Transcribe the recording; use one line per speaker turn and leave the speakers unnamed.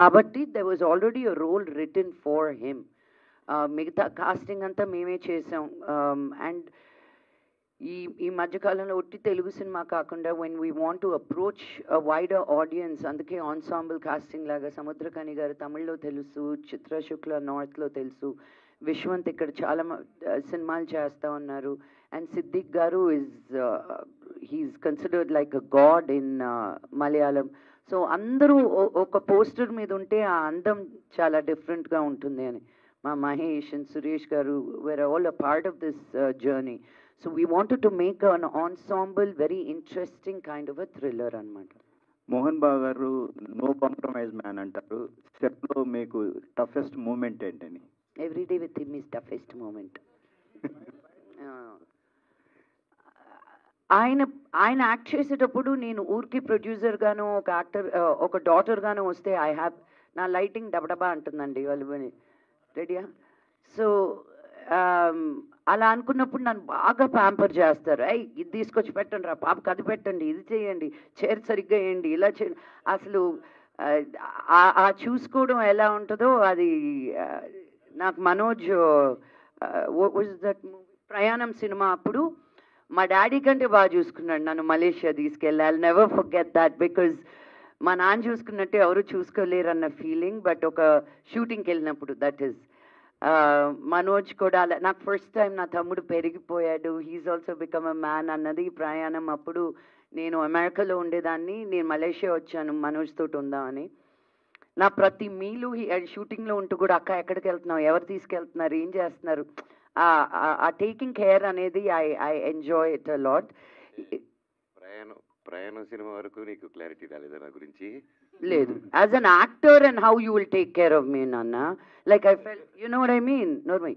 కాబట్టి there was already a role written for him. మిగతా casting అంతా మేమే చేసాం. అండ్ ఈ మధ్యకాలంలో ఒట్టి తెలుగు సినిమా కాకుండా when we want to approach wider audience, అందుకే ఆన్సాంబుల్ కాస్టింగ్ లాగా సముద్రకని గారు తమిళ్లో తెలుసు, చిత్ర శుక్ల నార్త్లో తెలుసు, విశ్వంత్ ఇక్కడ చాలా సినిమాలు చేస్తూ ఉన్నారు. And Siddique garu he's considered like a god in Malayalam. So అందరూ ఒక పోస్టర్ మీద ఉంటే ఆ అందం చాలా డిఫరెంట్గా ఉంటుంది అని మా Mahesh and Suresh garu were all a part of this journey. So we wanted to make an ensemble, very interesting kind of a thriller అనమాట.
మోహన్ బాబు గారు నో కాంప్రమైజ్ మ్యాన్ అంటారు. సెట్లో మీకు టఫెస్ట్ మూమెంట్ ఏంటని?
Every day with him is toughest moment. ఆయన act చేసేటప్పుడు నేను ఊరికి ప్రొడ్యూసర్ గాను ఒక యాక్టర్ ఒక డాటర్ గాను వస్తే ఐ హ్యావ్ నా లైటింగ్ డబడబా అంటుందండి వాళ్ళు రెడీయా. సో అలా అనుకున్నప్పుడు నన్ను బాగా ప్యాంపర్ చేస్తారు. ఇది తీసుకొచ్చి పెట్టండి రా పాపకి, అది పెట్టండి, ఇది చేయండి, చైర్ సరిగ్గా వేయండి, ఇలా చేయండి. అసలు ఆ చూసుకోవడం ఎలా ఉంటుందో అది నాకు మనోజ్ దట్ ప్రయాణం సినిమా అప్పుడు మా డాడీ కంటే బాగా చూసుకున్నాడు నన్ను. మలేషియా తీసుకెళ్ళి I never forget that, because మా నాన్న చూసుకున్నట్టు ఎవరు చూసుకోలేరు అన్న ఫీలింగ్. బట్ ఒక షూటింగ్కి వెళ్ళినప్పుడు దట్ ఈస్ మనోజ్ కూడా నాకు ఫస్ట్ టైం నా తమ్ముడు పెరిగిపోయాడు, he is also become a man అన్నది ప్రయాణం. అప్పుడు నేను అమెరికాలో ఉండేదాన్ని, నేను మలేషియా వచ్చాను మనోజ్ తోటి ఉందామని. నా ప్రతి మీలు షూటింగ్లో ఉంటూ కూడా అక్క ఎక్కడికి వెళ్తున్నావు, ఎవరు తీసుకెళ్తున్నారు, ఏం చేస్తున్నారు, ఆ టేకింగ్ కేర్ అనేది I enjoy it a lot.
ప్రయాణం సినిమా వరకు నీకు క్లారిటీ రాలేదా నా గురించి?
లేదు, as an actor and how you will take care of మీ నాన్న, like I fell, you know what I mean. నోర్మై